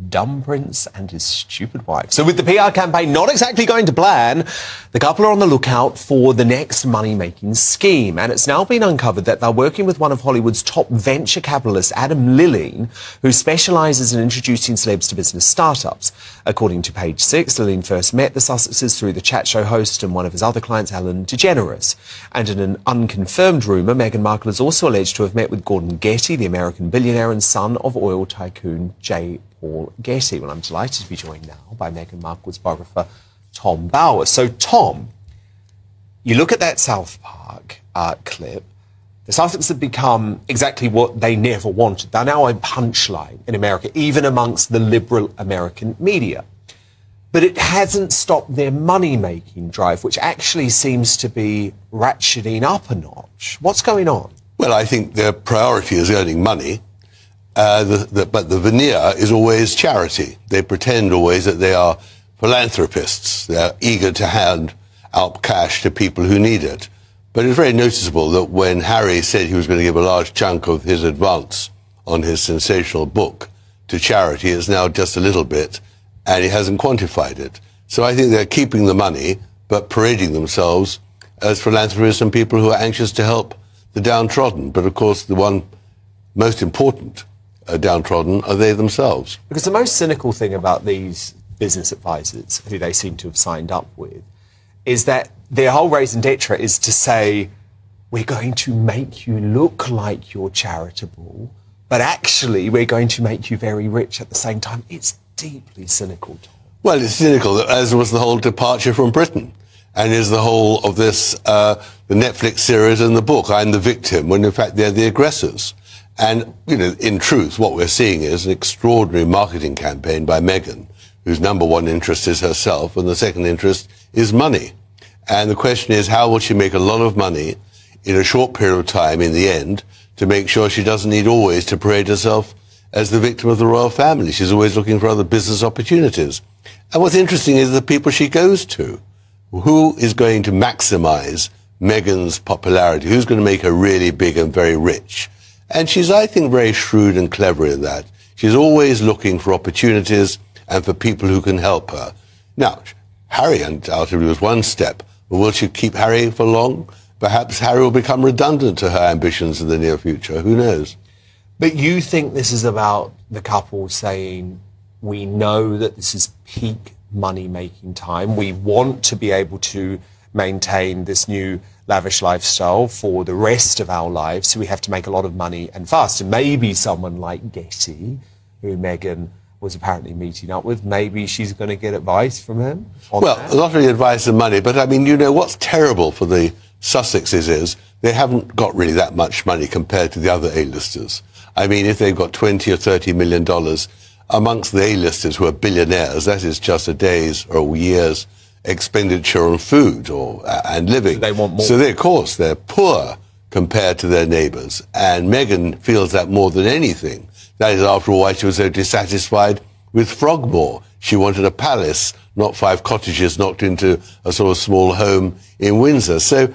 dumb prince and his stupid wife. So with the PR campaign not exactly going to plan, the couple are on the lookout for the next money-making scheme. And it's now been uncovered that they're working with one of Hollywood's top venture capitalists, Adam Lilleen, who specialises in introducing celebs to business startups. According to Page Six, Lilleen first met the Sussexes through the chat show host and one of his other clients, Ellen DeGeneres. And in an unconfirmed rumour, Meghan Markle is also alleged to have met with Gordon Getty, the American billionaire and son of oil tycoon J. Paul Getty. Well, I'm delighted to be joined now by Meghan Markle's biographer, Tom Bowers. So, Tom, you look at that South Park clip. The Sussexes have become exactly what they never wanted. They're now a punchline in America, even amongst the liberal American media. But it hasn't stopped their money-making drive, which actually seems to be ratcheting up a notch. What's going on? Well, I think their priority is earning money. But the veneer is always charity. They pretend always that they are philanthropists. They're eager to hand out cash to people who need it. But it's very noticeable that when Harry said he was going to give a large chunk of his advance on his sensational book to charity, it's now just a little bit, and he hasn't quantified it. So I think they're keeping the money, but parading themselves as philanthropists and people who are anxious to help the downtrodden. But of course, the one most important downtrodden are they themselves. Because the most cynical thing about these business advisors who they seem to have signed up with is that their whole raison d'etre is to say, we're going to make you look like you're charitable, but actually we're going to make you very rich at the same time. It's deeply cynical, Tom. Well, it's cynical, as was the whole departure from Britain, and is the whole of this, the Netflix series and the book, I'm the victim, when in fact they're the aggressors. And, you know, in truth, what we're seeing is an extraordinary marketing campaign by Meghan, whose number one interest is herself, and the second interest is money. And the question is, how will she make a lot of money in a short period of time in the end to make sure she doesn't need always to parade herself as the victim of the royal family? She's always looking for other business opportunities. And what's interesting is the people she goes to. Who is going to maximize Meghan's popularity? Who's going to make her really big and very rich? And she's, I think, very shrewd and clever in that. She's always looking for opportunities and for people who can help her. Now, Harry undoubtedly was one step. But will she keep Harry for long? Perhaps Harry will become redundant to her ambitions in the near future. Who knows? But you think this is about the couple saying, we know that this is peak money-making time. We want to be able to maintain this new lavish lifestyle for the rest of our lives, so we have to make a lot of money and fast. And maybe someone like Getty, who Meghan was apparently meeting up with, maybe she's going to get advice from him on that. A lot of the advice and money, but I mean, you know, what's terrible for the Sussexes is they haven't got really that much money compared to the other A-listers. I mean, if they've got $20 or $30 million amongst the A-listers who are billionaires, that is just a day's or a year's expenditure on food and living. So they want more. So they, of course, they're poor compared to their neighbours. And Meghan feels that more than anything. That is, after all, why she was so dissatisfied with Frogmore. She wanted a palace, not 5 cottages knocked into a sort of small home in Windsor. So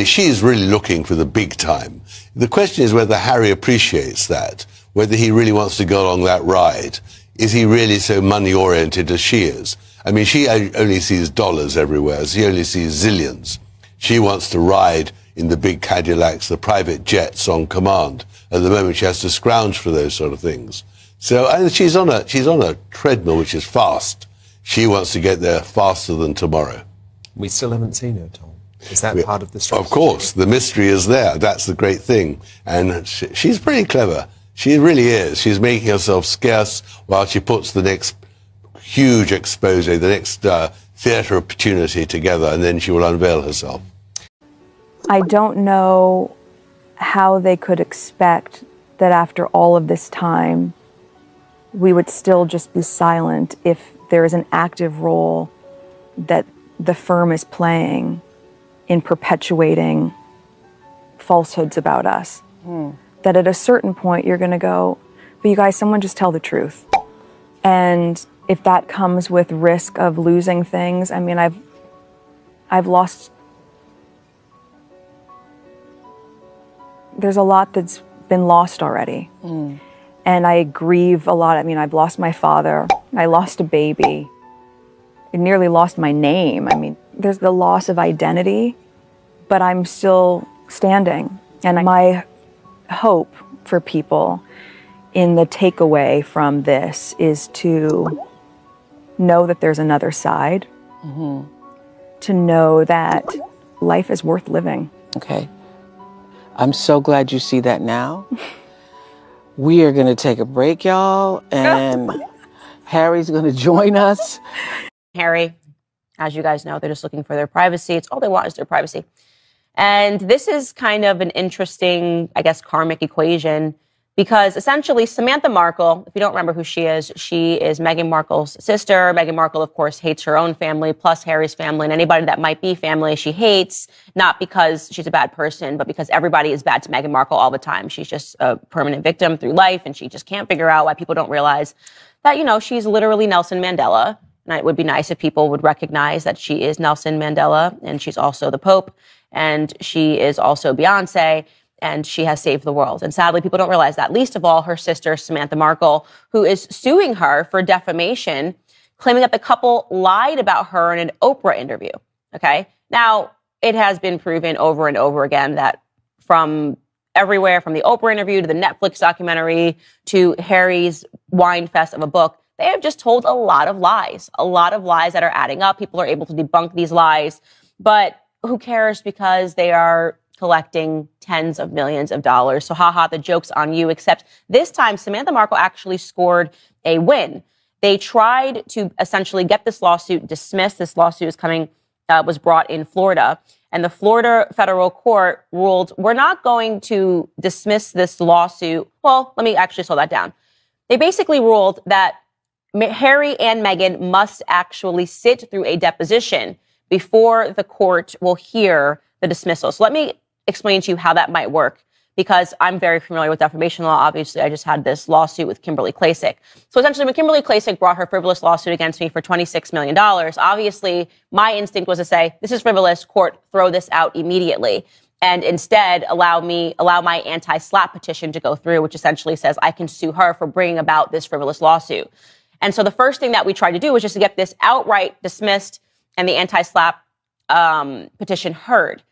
she's really looking for the big time. The question is whether Harry appreciates that, whether he really wants to go along that ride. Is he really so money-oriented as she is? I mean, she only sees dollars everywhere. She only sees zillions. She wants to ride in the big Cadillacs, the private jets on command. At the moment, she has to scrounge for those sort of things. So and she's on a treadmill which is fast. She wants to get there faster than tomorrow. We still haven't seen her, Tom. Is that part of the strategy? Of course, the mystery is there. That's the great thing. And she's pretty clever. She really is. She's making herself scarce while she puts the next huge expose, the next theatre opportunity together, and then she will unveil herself. I don't know how they could expect that after all of this time, we would still just be silent if there is an active role that the firm is playing in perpetuating falsehoods about us. That at a certain point you're going to go, but you guys, someone just tell the truth. And if that comes with risk of losing things, I mean, I've lost. There's a lot that's been lost already. And I grieve a lot. I mean, I've lost my father. I lost a baby. I nearly lost my name. I mean, there's the loss of identity, but I'm still standing. And my hope for people in the takeaway from this is to know that there's another side, to know that life is worth living. Okay. I'm so glad you see that now. We are going to take a break, y'all, and Harry's going to join us. Harry, as you guys know, they're just looking for their privacy. It's all they want is their privacy. And this is kind of an interesting, I guess, karmic equation, because essentially Samantha Markle, if you don't remember who she is Meghan Markle's sister. Meghan Markle, of course, hates her own family, plus Harry's family, and anybody that might be family she hates, not because she's a bad person, but because everybody is bad to Meghan Markle all the time. She's just a permanent victim through life, and she just can't figure out why people don't realize that, you know, she's literally Nelson Mandela. And it would be nice if people would recognize that she is Nelson Mandela, and she's also the Pope, and she is also Beyonce, and she has saved the world. And sadly, people don't realize that, least of all her sister, Samantha Markle, who is suing her for defamation, claiming that the couple lied about her in an Oprah interview. Okay. Now, it has been proven over and over again that from everywhere, from the Oprah interview to the Netflix documentary to Harry's wine fest of a book, they have just told a lot of lies that are adding up. People are able to debunk these lies, but who cares, because they are collecting tens of millions of dollars. So haha, the joke's on you, except this time Samantha Markle actually scored a win. They tried to essentially get this lawsuit dismissed. This lawsuit was brought in Florida, and the Florida federal court ruled, we're not going to dismiss this lawsuit. Well, let me actually slow that down. They basically ruled that Harry and Meghan must actually sit through a deposition before the court will hear the dismissal. So let me explain to you how that might work, because I'm very familiar with defamation law. Obviously, I just had this lawsuit with Kimberly Klacik. So essentially, when Kimberly Klacik brought her frivolous lawsuit against me for $26 million, obviously, my instinct was to say, this is frivolous, court, throw this out immediately. And instead, allow my anti-SLAPP petition to go through, which essentially says I can sue her for bringing about this frivolous lawsuit. And so the first thing that we tried to do was just to get this outright dismissed and the anti-SLAPP petition heard.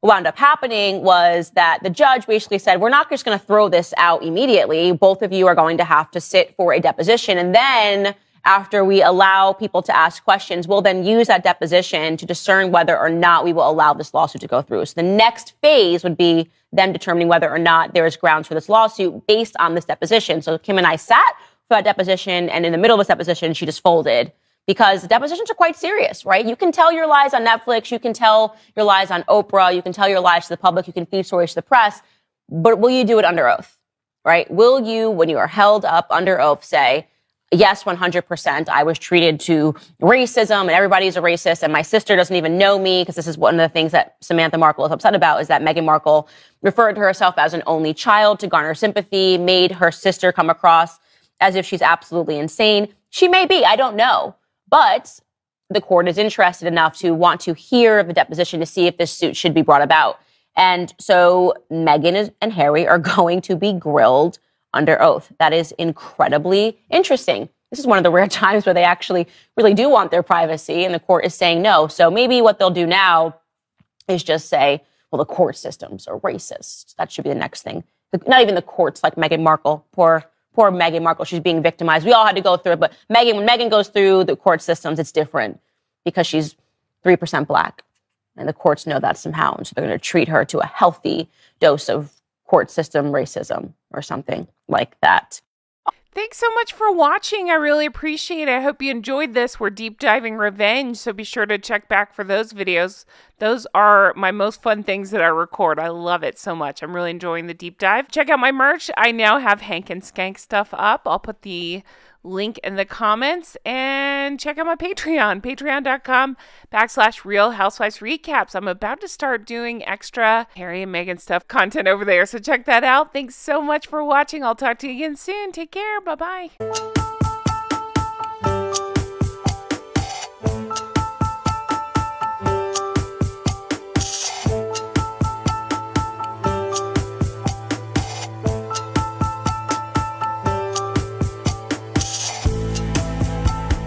What wound up happening was that the judge basically said, we're not just going to throw this out immediately. Both of you are going to have to sit for a deposition. And then after we allow people to ask questions, we'll then use that deposition to discern whether or not we will allow this lawsuit to go through. So the next phase would be them determining whether or not there is grounds for this lawsuit based on this deposition. So Kim and I sat for that deposition, and in the middle of this deposition, she just folded. Because depositions are quite serious, right? You can tell your lies on Netflix, you can tell your lies on Oprah, you can tell your lies to the public, you can feed stories to the press, but will you do it under oath, right? Will you, when you are held up under oath, say, yes, 100%, I was treated to racism and everybody's a racist and my sister doesn't even know me, because this is one of the things that Samantha Markle is upset about, is that Meghan Markle referred to herself as an only child to garner sympathy, made her sister come across as if she's absolutely insane. She may be, I don't know. But the court is interested enough to want to hear the deposition to see if this suit should be brought about. And so Meghan and Harry are going to be grilled under oath. That is incredibly interesting. This is one of the rare times where they actually really do want their privacy, and the court is saying no. So maybe what they'll do now is just say, well, the court systems are racist. That should be the next thing. Not even the courts, like Meghan Markle. Poor Meghan Markle, she's being victimized. We all had to go through it, but when Meghan goes through the court systems, it's different because she's 3% black, and the courts know that somehow, and so they're going to treat her to a healthy dose of court system racism or something like that. Thanks so much for watching. I really appreciate it. I hope you enjoyed this. We're deep diving revenge, so be sure to check back for those videos. Those are my most fun things that I record. I love it so much. I'm really enjoying the deep dive. Check out my merch. I now have Hank and Skank stuff up. I'll put the link in the comments, and check out my Patreon, patreon.com/Real Housewives Recaps. I'm about to start doing extra Harry and Meghan stuff content over there, so check that out. Thanks so much for watching. I'll talk to you again soon. Take care. Bye-bye.